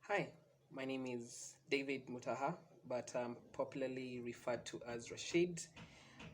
Hi, my name is David Mutaha, but I'm popularly referred to as Rashid.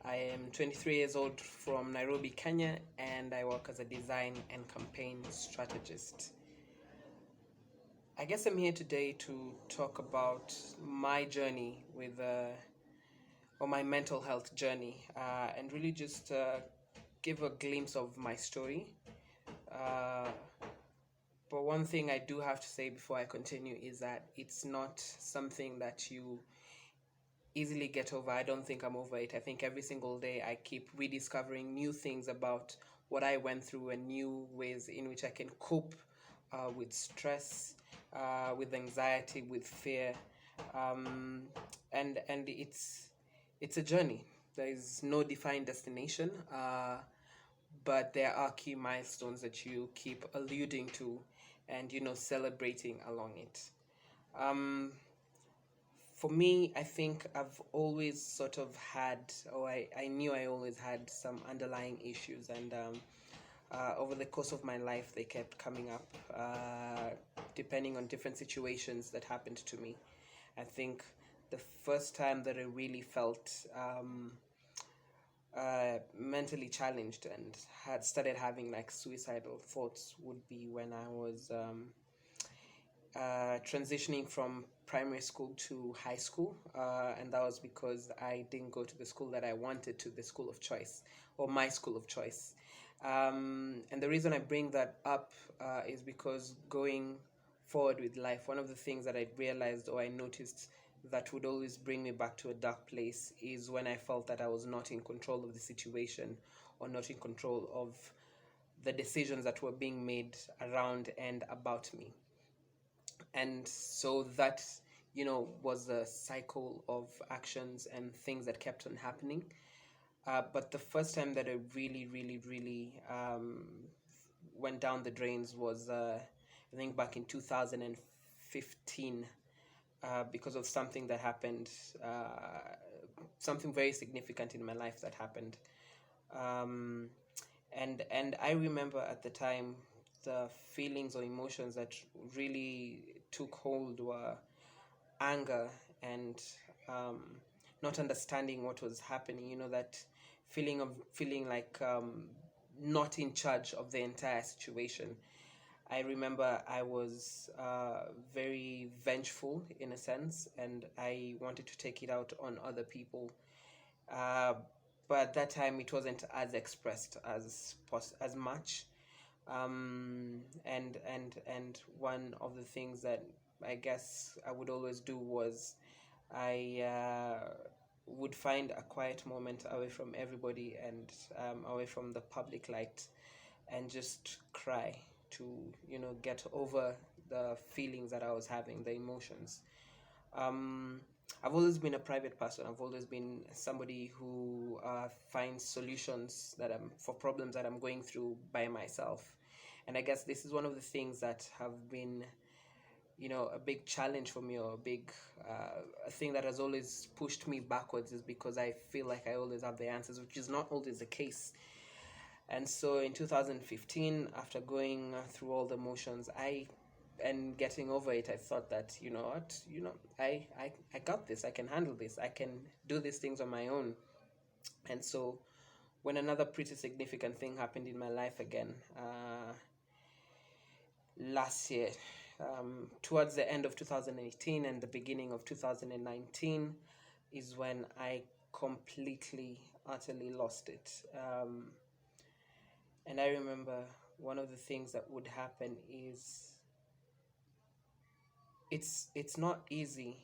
I am 23 years old from Nairobi, Kenya, and I work as a design and campaign strategist. I guess I'm here today to talk about my journey or my mental health journey, and really just give a glimpse of my story. Uh, But one thing I do have to say before I continue is that it's not something that you easily get over. I don't think I'm over it. I think every single day I keep rediscovering new things about what I went through and new ways in which I can cope with stress, with anxiety, with fear, um, and it's a journey. There is no defined destination. But there are key milestones that you keep alluding to and celebrating along it. um, for me, I think I've always sort of had, or I knew I always had some underlying issues, and over the course of my life they kept coming up, depending on different situations that happened to me. I think the first time that I really felt mentally challenged and had started having like suicidal thoughts would be when I was transitioning from primary school to high school, and that was because I didn't go to the school that I wanted to, the school of choice, or my school of choice. And the reason I bring that up is because going forward with life, one of the things that I realized or I noticed that would always bring me back to a dark place is when I felt that I was not in control of the situation or not in control of the decisions that were being made around and about me. And so that, was a cycle of actions and things that kept on happening. But the first time that I really, really, really went down the drains was, I think, back in 2015, because of something that happened, something very significant in my life that happened. Um, and I remember at the time the feelings or emotions that really took hold were anger and um, not understanding what was happening. That feeling like not in charge of the entire situation. I remember I was very vengeful in a sense, and I wanted to take it out on other people. Uh, but at that time, it wasn't as expressed as much. And one of the things that I guess I would always do was I would find a quiet moment away from everybody and away from the public light, and just cry to get over the feelings that I was having, the emotions. um, I've always been a private person. I've always been somebody who finds solutions for problems that I'm going through by myself. And I guess this is one of the things that have been, a big challenge for me, or a thing that has always pushed me backwards, is because I feel like I always have the answers, which is not always the case. And so in 2015, after going through all the motions, and getting over it, I thought that, I got this. I can handle this. I can do these things on my own. And so when another pretty significant thing happened in my life again, last year, towards the end of 2018 and the beginning of 2019, is when I completely, utterly lost it. And I remember one of the things that would happen is it's not easy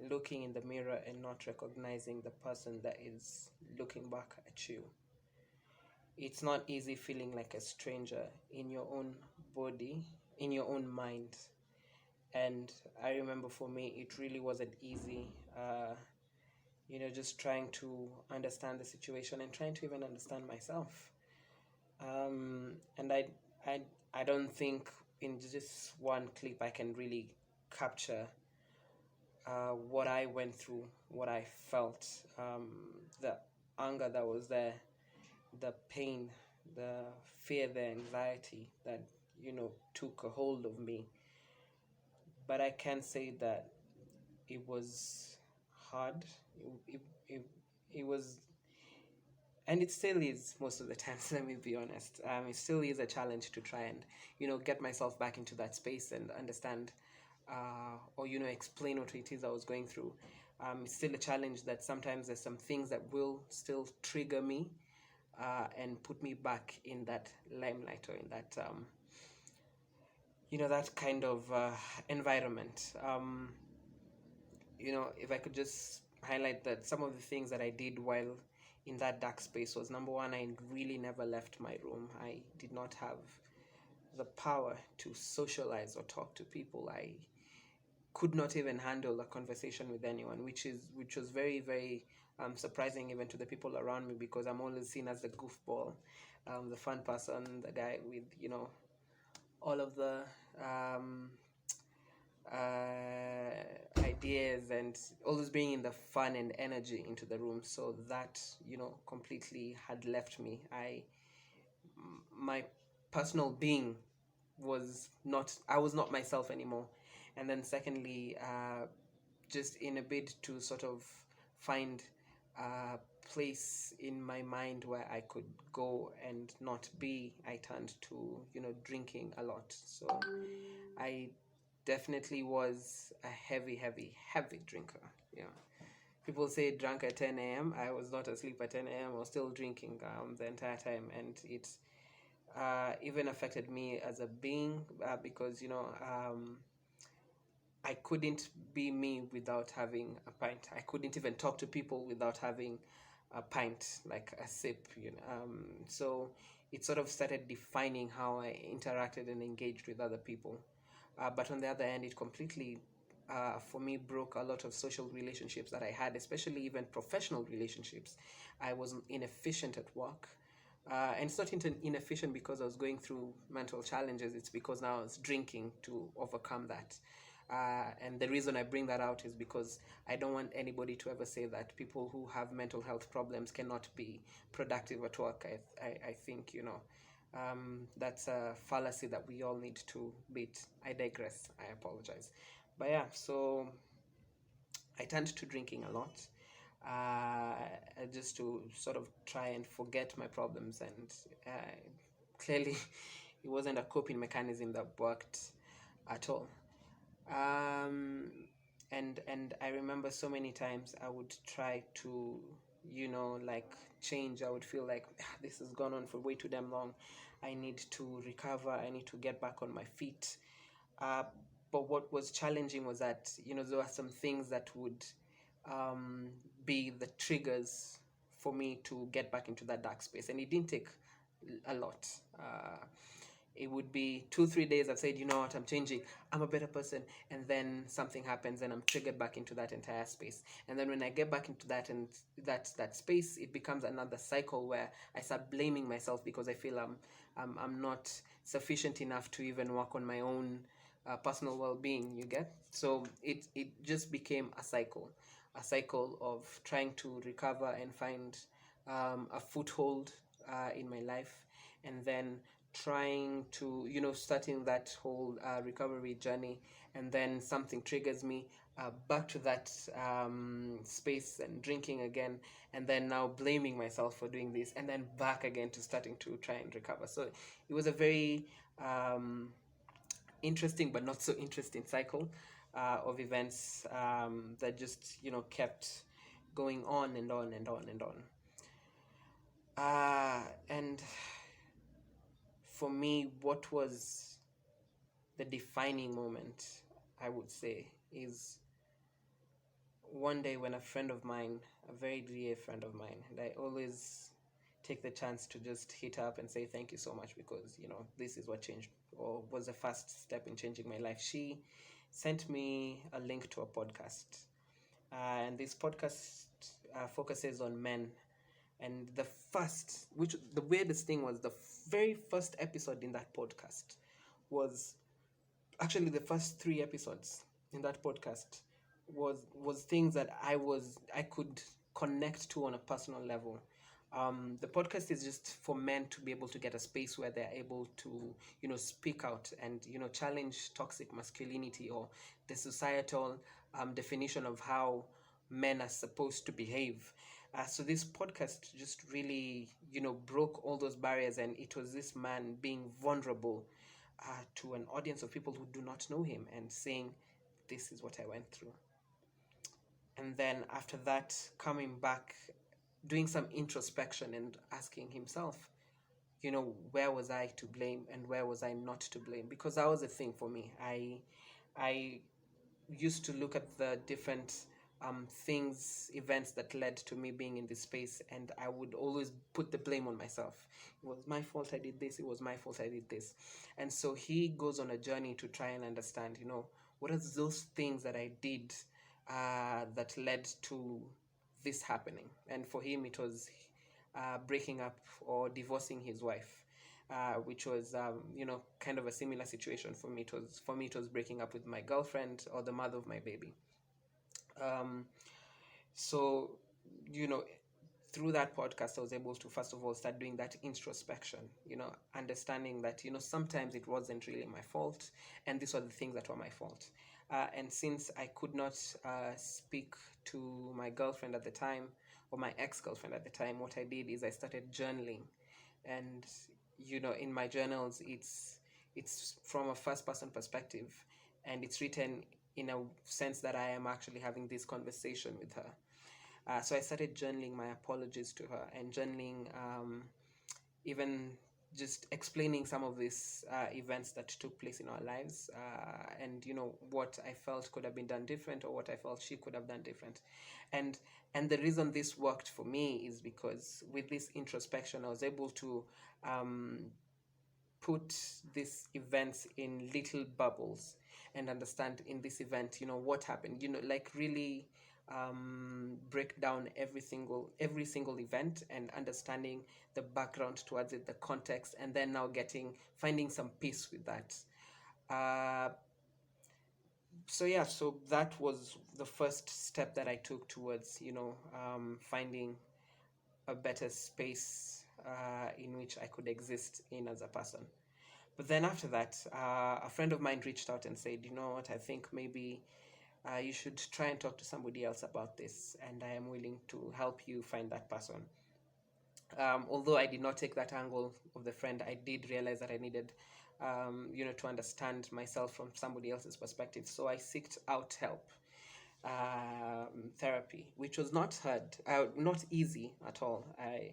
looking in the mirror and not recognizing the person that is looking back at you. It's not easy feeling like a stranger in your own body, in your own mind. And I remember for me, it really wasn't easy, just trying to understand the situation and trying to even understand myself. And I don't think in just one clip I can really capture what I went through, what I felt, the anger that was there, the pain, the fear, the anxiety that took a hold of me. but I can say that it was hard. It was, and it still is most of the times. Let me be honest. It still is a challenge to try and get myself back into that space and understand, or explain what it is I was going through. It's still a challenge that sometimes there's some things that will still trigger me, and put me back in that limelight, or in that that kind of environment. If I could just highlight that some of the things that I did while in that dark space was, number one, I really never left my room. I did not have the power to socialize or talk to people. I could not even handle a conversation with anyone, which was very, very surprising even to the people around me, because I'm always seen as the goofball, the fun person, the guy with all of the ideas, and always bringing the fun and energy into the room. So that completely had left me. My personal being I was not myself anymore. And then secondly, just in a bid to sort of find a place in my mind where I could go and not be, I turned to drinking a lot. So I definitely was a heavy drinker. People say drunk at 10 a.m. I was not asleep at 10 a.m. I was still drinking the entire time, and it even affected me as a being, because I couldn't be me without having a pint. I couldn't even talk to people without having a pint, like a sip. So it sort of started defining how I interacted and engaged with other people. But on the other hand, it completely, for me, broke a lot of social relationships that I had, especially even professional relationships. I was inefficient at work. And it's not inefficient because I was going through mental challenges. It's because now I was drinking to overcome that. And the reason I bring that out is because I don't want anybody to ever say that people who have mental health problems cannot be productive at work. I think, that's a fallacy that we all need to beat. I digress. I apologize. But yeah, so I turned to drinking a lot, just to sort of try and forget my problems. And clearly, it wasn't a coping mechanism that worked at all. And I remember so many times I would try to, like change. I would feel like this has gone on for way too damn long. I need to recover. I need to get back on my feet. But what was challenging was that, there were some things that would be the triggers for me to get back into that dark space. And it didn't take a lot. It would be 2-3 days I've said, you know what, I'm changing, I'm a better person, and then something happens and I'm triggered back into that entire space. And then when I get back into that and that space, it becomes another cycle where I start blaming myself because I feel I'm not sufficient enough to even work on my own personal well-being, you get? So it just became a cycle of trying to recover and find a foothold in my life, and then trying to, starting that whole recovery journey, and then something triggers me back to that space and drinking again, and then now blaming myself for doing this, and then back again to starting to try and recover. So it was a very interesting but not so interesting cycle of events that just, kept going on and on and on and on. And for me, what was the defining moment, I would say, is one day when a friend of mine, a very dear friend of mine, and I always take the chance to just hit her up and say thank you so much, because, this is what changed, or was the first step in changing my life. She sent me a link to a podcast. And this podcast focuses on men. And the weirdest thing was, the very first episode in that podcast was actually the first 3 episodes in that podcast was things that I could connect to on a personal level. The podcast is just for men to be able to get a space where they're able to, speak out and, challenge toxic masculinity or the societal definition of how men are supposed to behave. So this podcast just really, broke all those barriers, and it was this man being vulnerable to an audience of people who do not know him and saying, "This is what I went through." And then after that, coming back, doing some introspection and asking himself, where was I to blame and where was I not to blame? Because that was a thing for me. I used to look at the different things, events that led to me being in this space, and I would always put the blame on myself. It was my fault I did this, it was my fault I did this. And so he goes on a journey to try and understand, what are those things that I did that led to this happening. And for him, it was breaking up or divorcing his wife. Which was, kind of a similar situation for me. It was breaking up with my girlfriend or the mother of my baby. So, through that podcast, I was able to, first of all, start doing that introspection, understanding that, sometimes it wasn't really my fault, and these were the things that were my fault. And since I could not speak to my girlfriend at the time, or my ex-girlfriend at the time, what I did is I started journaling. And, in my journals, it's from a first-person perspective, and it's written in a sense that I am actually having this conversation with her. So I started journaling my apologies to her, and journaling even just explaining some of these events that took place in our lives, and what I felt could have been done different, or what I felt she could have done different. And the reason this worked for me is because with this introspection, I was able to put these events in little bubbles and understand in this event, what happened, like really break down every single event and understanding the background towards it, the context, and then now finding some peace with that. So that was the first step that I took towards, finding a better space in which I could exist in as a person. But then after that, a friend of mine reached out and said, "You know what, I think maybe you should try and talk to somebody else about this, and I am willing to help you find that person." Although I did not take that angle of the friend, I did realize that I needed, to understand myself from somebody else's perspective. So I sought out help, therapy, which was not easy at all. I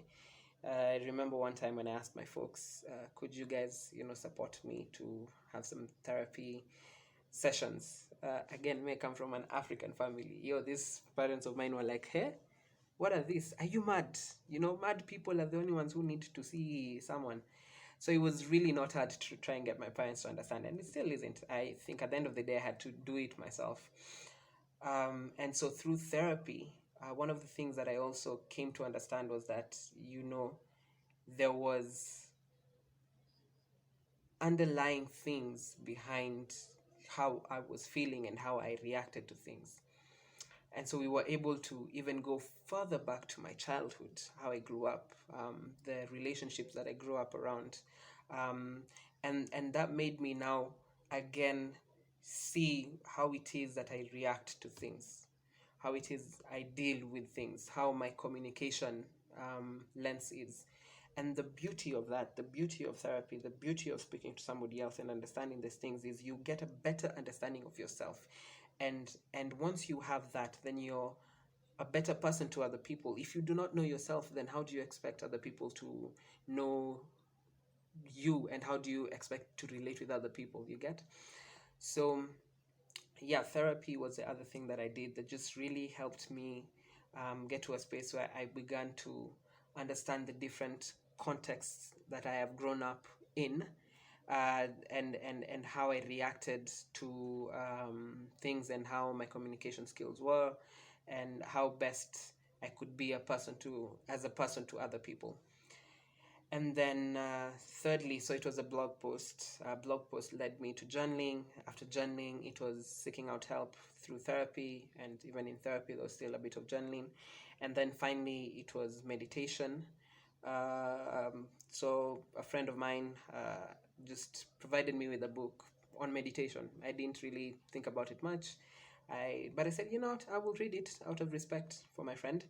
remember one time when I asked my folks, could you guys, support me to have some therapy sessions? Again, may come from an African family. These parents of mine were like, "Hey, what are these? Are you mad? Mad people are the only ones who need to see someone." So it was really not hard to try and get my parents to understand, and it still isn't. I think at the end of the day, I had to do it myself. And so through therapy, one of the things that I also came to understand was that, there was underlying things behind how I was feeling and how I reacted to things. And so we were able to even go further back to my childhood, how I grew up, the relationships that I grew up around. And that made me now again see how it is that I react to things, how it is I deal with things, how my communication lens is. And the beauty of that, the beauty of therapy, the beauty of speaking to somebody else and understanding these things is you get a better understanding of yourself. And once you have that, then you're a better person to other people. If you do not know yourself, then how do you expect other people to know you, and how do you expect to relate with other people? You get? So yeah, therapy was the other thing that I did that just really helped me get to a space where I began to understand the different contexts that I have grown up in, and how I reacted to things, and how my communication skills were, and how best I could be as a person to other people. And then thirdly, so it was a blog post. A blog post led me to journaling. After journaling, it was seeking out help through therapy, and even in therapy, there was still a bit of journaling. And then finally, it was meditation. So a friend of mine just provided me with a book on meditation. I didn't really think about it much. But I said, you know what, I will read it out of respect for my friend.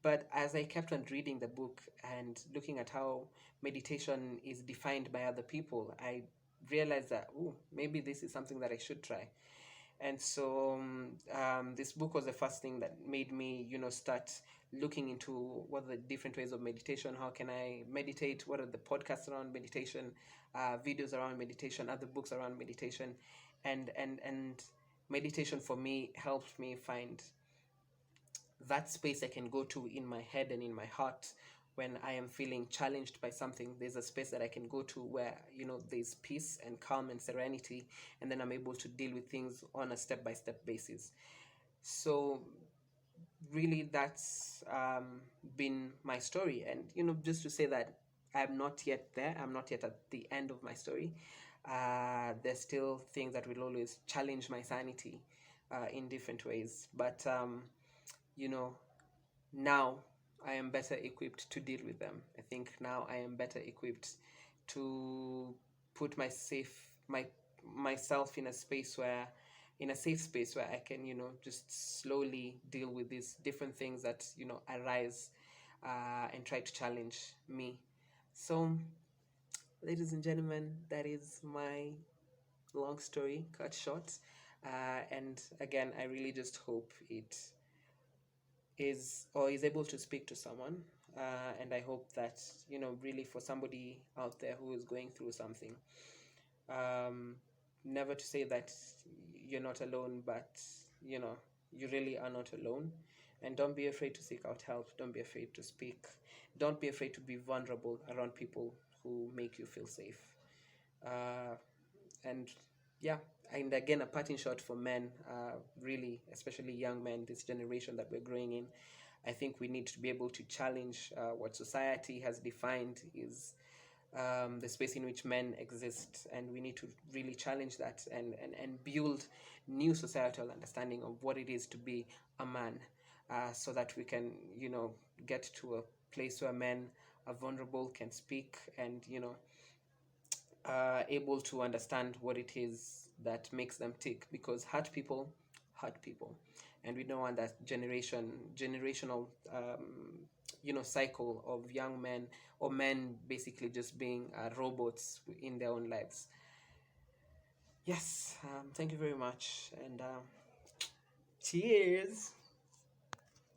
But as I kept on reading the book and looking at how meditation is defined by other people, I realized that, oh, maybe this is something that I should try. And so this book was the first thing that made me, start looking into what are the different ways of meditation. How can I meditate? What are the podcasts around meditation, videos around meditation, other books around meditation, and meditation for me helped me find that space I can go to in my head and in my heart when I am feeling challenged by something. There's a space that I can go to where, there's peace and calm and serenity, and then I'm able to deal with things on a step by step basis. So, really, that's been my story. And, just to say that I'm not yet there, I'm not yet at the end of my story. There's still things that will always challenge my sanity in different ways. But, you know, now I am better equipped to deal with them. I think now I am better equipped to put myself in a space where, in a safe space where I can, just slowly deal with these different things that, arise and try to challenge me. So, ladies and gentlemen, that is my long story cut short. And again, I really just hope it is able to speak to someone, and I hope that, really, for somebody out there who is going through something, never to say that you're not alone, but you really are not alone. And don't be afraid to seek out help. Don't be afraid to speak. Don't be afraid to be vulnerable around people who make you feel safe. And yeah, and again, a parting shot for men, really, especially young men, this generation that we're growing in. I think we need to be able to challenge what society has defined is the space in which men exist, and we need to really challenge that and build new societal understanding of what it is to be a man, so that we can, get to a place where men are vulnerable, can speak, and, able to understand what it is that makes them tick, because hurt people, and we don't want that generational cycle of young men or men basically just being robots in their own lives. Yes, thank you very much, and cheers.